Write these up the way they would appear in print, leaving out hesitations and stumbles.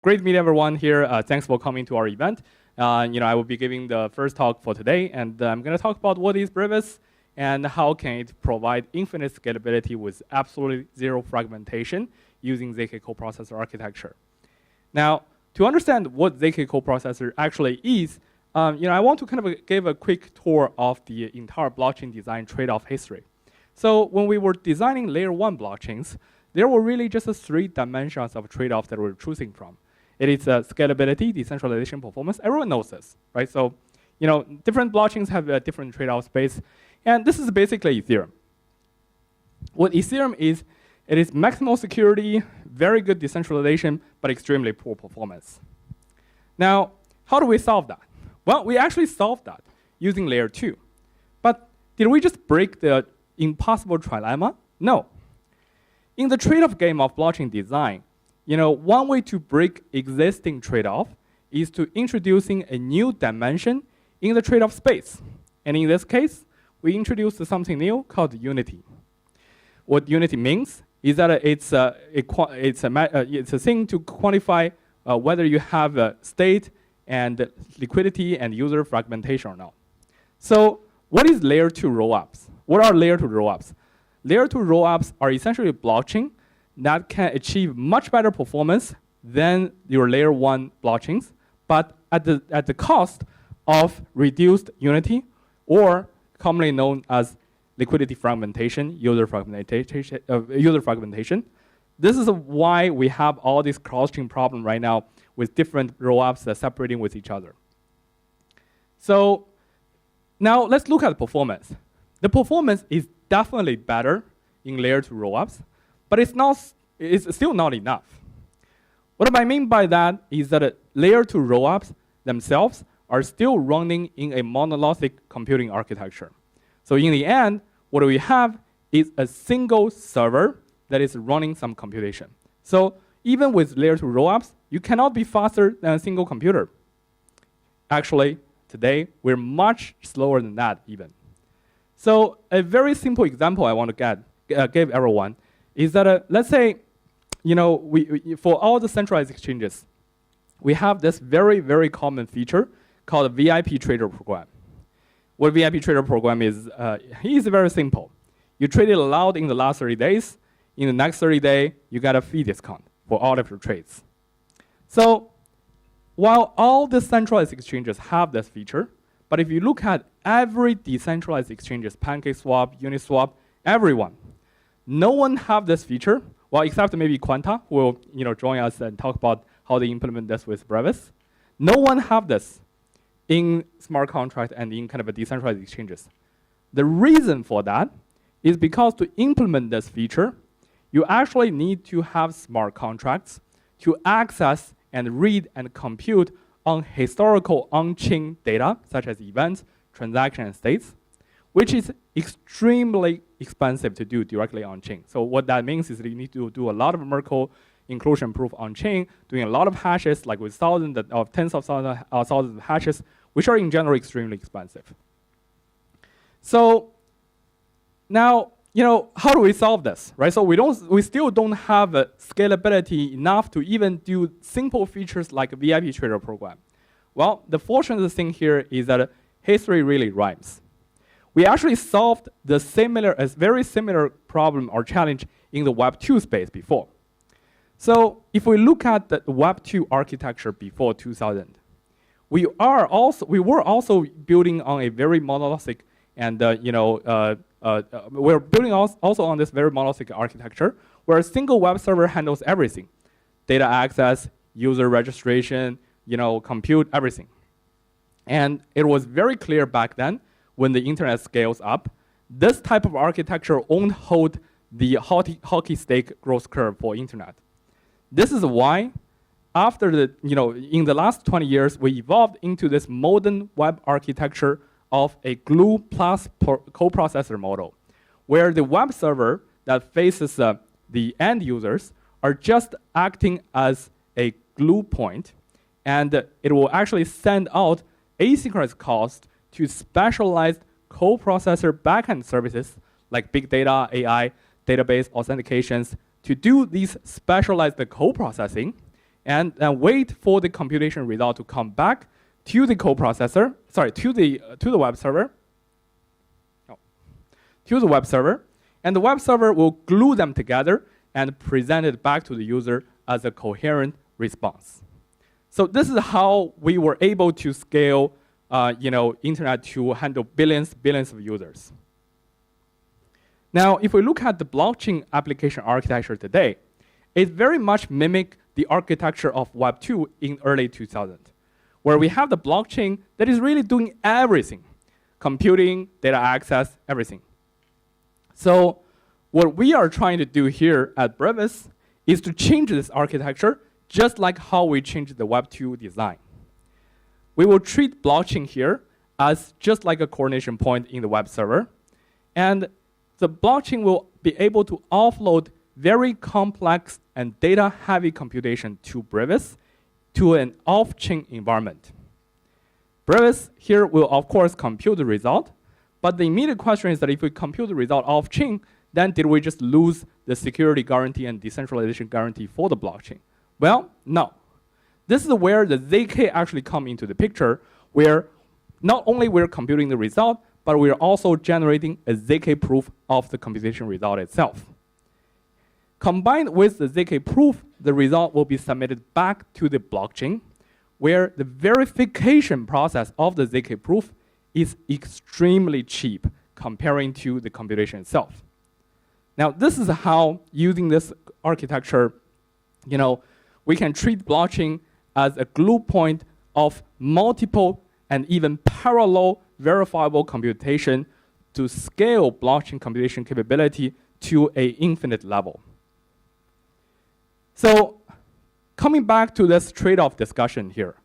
Great meeting everyone here. Thanks for coming to our event. I will be giving the first talk for today, and I'm going to talk about what is Brevis and how can it provide infinite scalability with absolutely zero fragmentation using ZK Coprocessor architecture. Now, to understand what ZK Coprocessor actually is, I want to kind of give a quick tour of the entire blockchain design trade-off history. So when we were designing layer 1 blockchains, there were really just 3 dimensions of trade-off that we're choosing from. It is scalability, decentralization, performance. Everyone knows this, right? So, different blockchains have a different trade-off space, and this is basically Ethereum. What Ethereum is, it is maximal security, very good decentralization, but extremely poor performance. Now, how do we solve that? Well, we actually solved that using layer 2. But did we just break the impossible trilemma? No. In the trade-off game of blockchain design, one way to break existing trade-off is to introducing a new dimension in the trade-off space. And in this case, we introduced something new called unity. What unity means is that it's a thing to quantify whether you have a state and liquidity and user fragmentation or not. So what is layer 2 rollups? What are layer 2 rollups? Layer 2 rollups are essentially a blockchain that can achieve much better performance than your layer 1 blockchains, but at the cost of reduced unity, or commonly known as liquidity fragmentation, user fragmentation. This is why we have all this cross-chain problem right now with different rollups that are separating with each other. So now let's look at performance. The performance is definitely better in layer 2 rollups, but it's still not enough. What I mean by that is that layer 2 rollups themselves are still running in a monolithic computing architecture. So in the end, what we have is a single server that is running some computation. So even with layer 2 rollups, you cannot be faster than a single computer. Actually, today, we're much slower than that even. So a very simple example I want to give everyone is that, let's say, for all the centralized exchanges, we have this very, very common feature called a VIP trader program. What VIP trader program is very simple. You trade it aloud in the last 30 days. In the next 30 days, you get a fee discount for all of your trades. So while all the centralized exchanges have this feature, but if you look at every decentralized exchanges, PancakeSwap, Uniswap, everyone, no one have this feature, well, except maybe Quanta, who will join us and talk about how they implement this with Brevis. No one have this in smart contract and in kind of a decentralized exchanges. The reason for that is because to implement this feature, you actually need to have smart contracts to access and read and compute on historical on-chain data, such as events, transactions, and states, which is extremely expensive to do directly on-chain. So what that means is that you need to do a lot of Merkle inclusion proof on-chain, doing a lot of hashes, like with thousands of tens of thousands of hashes, which are in general extremely expensive. So now, how do we solve this, right? So we still don't have scalability enough to even do simple features like a VIP trader program. Well, the fortunate thing here is that history really rhymes. We actually solved a very similar problem or challenge in the Web 2 space before. So if we look at the Web 2 architecture before 2000, we were also building on a very monolithic and we're building also on this very monolithic architecture where a single web server handles everything: data access, user registration, compute, everything. And it was very clear back then, when the internet scales up, this type of architecture won't hold the hockey stick growth curve for internet. This is why, after in the last 20 years, we evolved into this modern web architecture of a glue plus coprocessor model, where the web server that faces the end users are just acting as a glue point, and it will actually send out asynchronous calls to specialized coprocessor backend services like big data, AI, database authentications to do these specialized coprocessing and then wait for the computation result to come back to the coprocessor, to the web server, and the web server will glue them together and present it back to the user as a coherent response. So this is how we were able to scale, internet to handle billions of users. Now, if we look at the blockchain application architecture today, it very much mimics the architecture of Web 2 in early 2000, where we have the blockchain that is really doing everything: computing, data access, everything. So what we are trying to do here at Brevis is to change this architecture just like how we changed the Web 2 design. We will treat blockchain here as just like a coordination point in the web server, and the blockchain will be able to offload very complex and data-heavy computation to Brevis to an off-chain environment. Brevis here will, of course, compute the result, but the immediate question is that if we compute the result off-chain, then did we just lose the security guarantee and decentralization guarantee for the blockchain? Well, no. This is where the ZK actually come into the picture, where not only we're computing the result, but we're also generating a ZK proof of the computation result itself. Combined with the ZK proof, the result will be submitted back to the blockchain, where the verification process of the ZK proof is extremely cheap comparing to the computation itself. Now, this is how, using this architecture, we can treat blockchain as a glue point of multiple and even parallel verifiable computation to scale blockchain computation capability to an infinite level. So, coming back to this trade-off discussion here,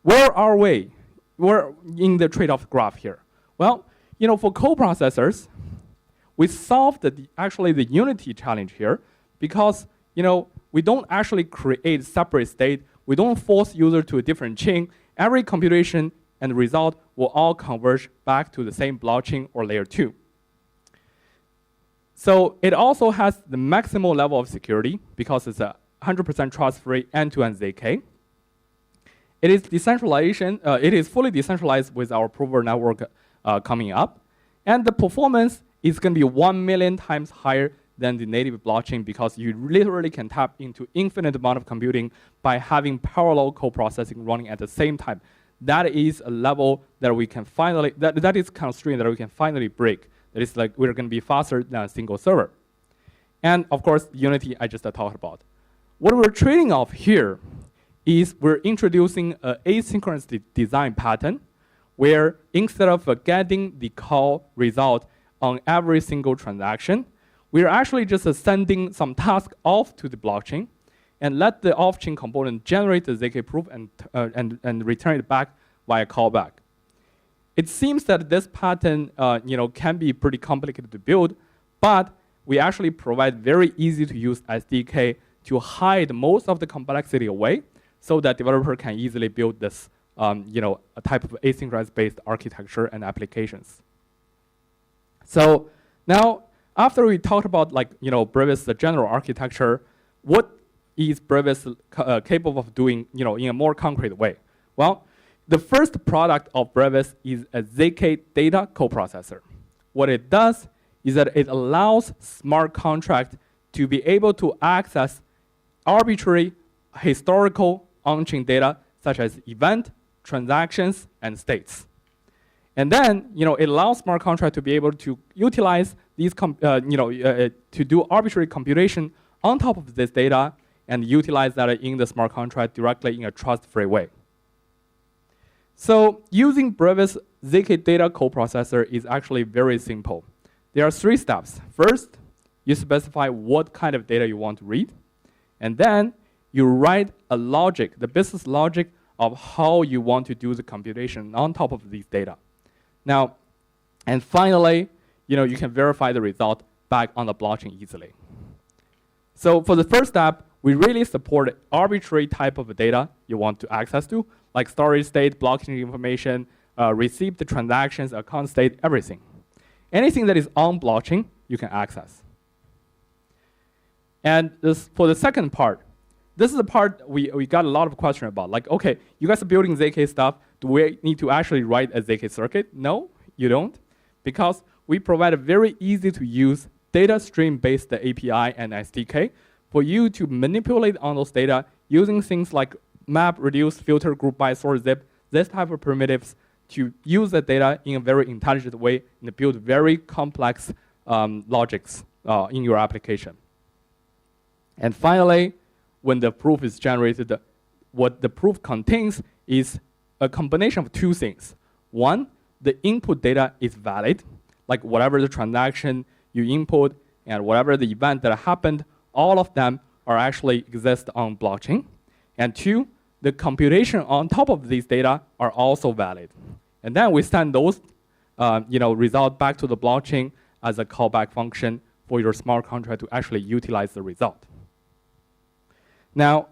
where are we? We're in the trade-off graph here. Well, for coprocessors, we solved actually the unity challenge here because we don't actually create separate state. We don't force user to a different chain. Every computation and result will all converge back to the same blockchain or layer 2. So it also has the maximal level of security because it's a 100% trust-free end-to-end ZK. It is decentralization. It is fully decentralized with our prover network coming up, and the performance is going to be 1 million times higher than the native blockchain because you literally can tap into infinite amount of computing by having parallel co-processing running at the same time. That is a level that we can finally, that is constraint that we can finally break. That is like we're going to be faster than a single server. And of course, Unity I just talked about. What we're trading off here is we're introducing an asynchronous design pattern where instead of getting the call result on every single transaction, we're actually just sending some task off to the blockchain and let the off-chain component generate the ZK proof and return it back via callback. It seems that this pattern can be pretty complicated to build, but we actually provide very easy to use SDK to hide most of the complexity away so that developer can easily build this a type of asynchronous-based architecture and applications. So now, after we talked about Brevis, the general architecture, what is Brevis capable of doing in a more concrete way? Well, the first product of Brevis is a ZK data coprocessor. What it does is that it allows smart contract to be able to access arbitrary historical on-chain data such as event, transactions, and states. And then, it allows smart contract to be able to utilize these, to do arbitrary computation on top of this data and utilize that in the smart contract directly in a trust-free way. So using Brevis ZK data coprocessor is actually very simple. There are 3 steps. First, you specify what kind of data you want to read. And then you write a logic, the business logic of how you want to do the computation on top of these data. Now, and finally, you can verify the result back on the blockchain easily. So for the first step, we really support arbitrary type of data you want to access to, like storage state, blockchain information, received transactions, account state, everything. Anything that is on blockchain, you can access. And for the second part, this is the part we got a lot of questions about. Like, okay, you guys are building ZK stuff. Do we need to actually write a ZK circuit? No, you don't, because we provide a very easy to use data stream-based API and SDK for you to manipulate on those data using things like map, reduce, filter, group by, sort, zip, this type of primitives to use the data in a very intelligent way and build very complex logics in your application. And finally, when the proof is generated, what the proof contains is a combination of two things. One, the input data is valid, like whatever the transaction you input and whatever the event that happened, all of them are actually exist on blockchain. And two, the computation on top of these data are also valid. And then we send those result back to the blockchain as a callback function for your smart contract to actually utilize the result. Now,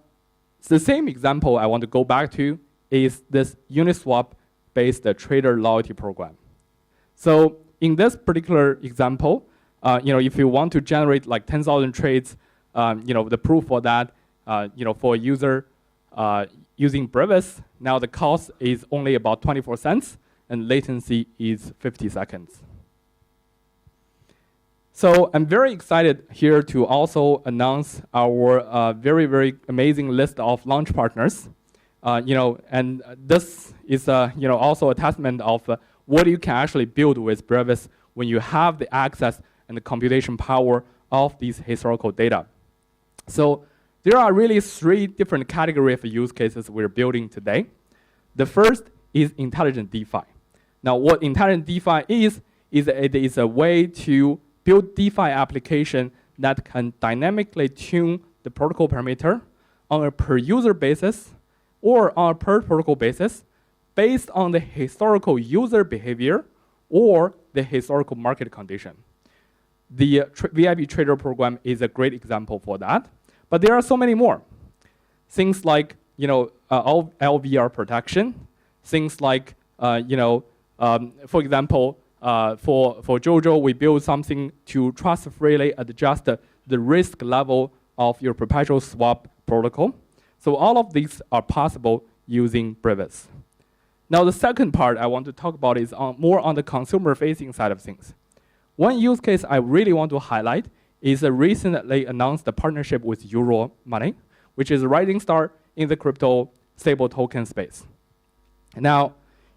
the same example I want to go back to is this Uniswap-based trader loyalty program. So in this particular example, if you want to generate like 10,000 trades, the proof for that, for a user using Brevis, now the cost is only about 24 cents and latency is 50 seconds. So I'm very excited here to also announce our very, very amazing list of launch partners. And this is also a testament of what you can actually build with Brevis when you have the access and the computation power of these historical data. So there are really three different categories of use cases we're building today. The first is intelligent DeFi. Now, what intelligent DeFi is it is a way to build DeFi application that can dynamically tune the protocol parameter on a per user basis or on a per protocol basis based on the historical user behavior or the historical market condition. The VIP Trader program is a great example for that, but there are so many more. Things like LVR protection, things like for example, for Jojo, we built something to trust-freely adjust the risk level of your perpetual swap protocol. So all of these are possible using Brevis. Now the second part I want to talk about is more on the consumer-facing side of things. One use case I really want to highlight is a recently announced partnership with Euro Money, which is a rising star in the crypto stable token space. Now,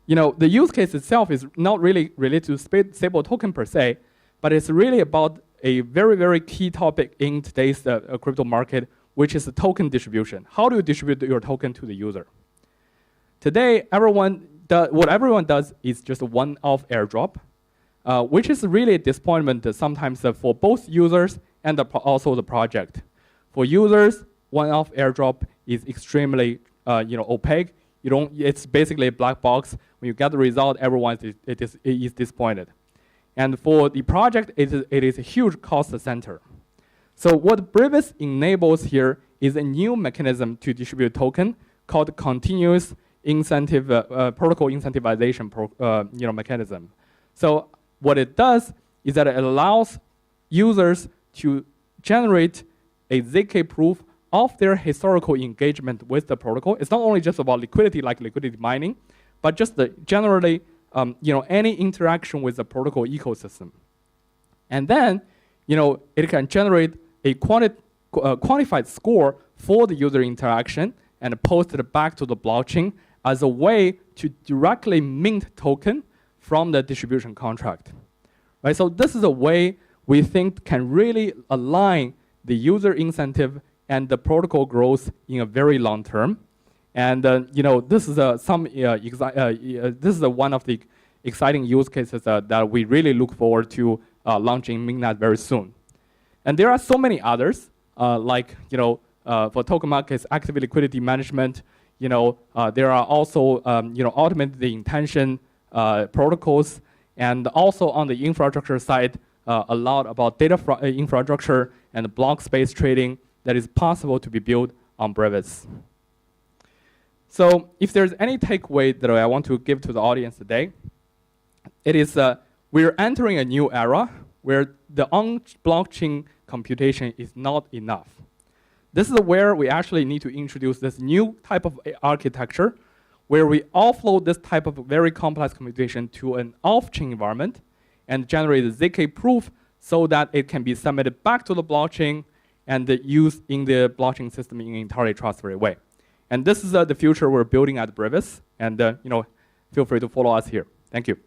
the use case itself is not really related to stable token per se, but it's really about a very, very key topic in today's crypto market, which is the token distribution. How do you distribute your token to the user? Today, what everyone does is just a one-off airdrop, which is really a disappointment sometimes for both users and also the project. For users, one-off airdrop is extremely opaque. It's basically a black box. When you get the result, everyone is disappointed. And for the project, it is a huge cost center. So what Brevis enables here is a new mechanism to distribute token called continuous incentive protocol incentivization mechanism. So what it does is that it allows users to generate a ZK proof of their historical engagement with the protocol. It's not only just about liquidity, like liquidity mining, but just generally, any interaction with the protocol ecosystem. And then, it can generate a quantified score for the user interaction and post it back to the blockchain as a way to directly mint token from the distribution contract. Right? So this is a way we think can really align the user incentive and the protocol growth in a very long term. And this is one of the exciting use cases that we really look forward to launching mainnet very soon. And there are so many others, for token markets, active liquidity management. There are also automate the intention protocols, and also on the infrastructure side, a lot about data infrastructure and block space trading that is possible to be built on Brevis. So if there's any takeaway that I want to give to the audience today, it is we're entering a new era where the on-blockchain computation is not enough. This is where we actually need to introduce this new type of architecture where we offload this type of very complex computation to an off-chain environment and generate a ZK proof so that it can be submitted back to the blockchain and used in the blockchain system in an entirely trustworthy way. And this is the future we're building at Brevis. And feel free to follow us here. Thank you.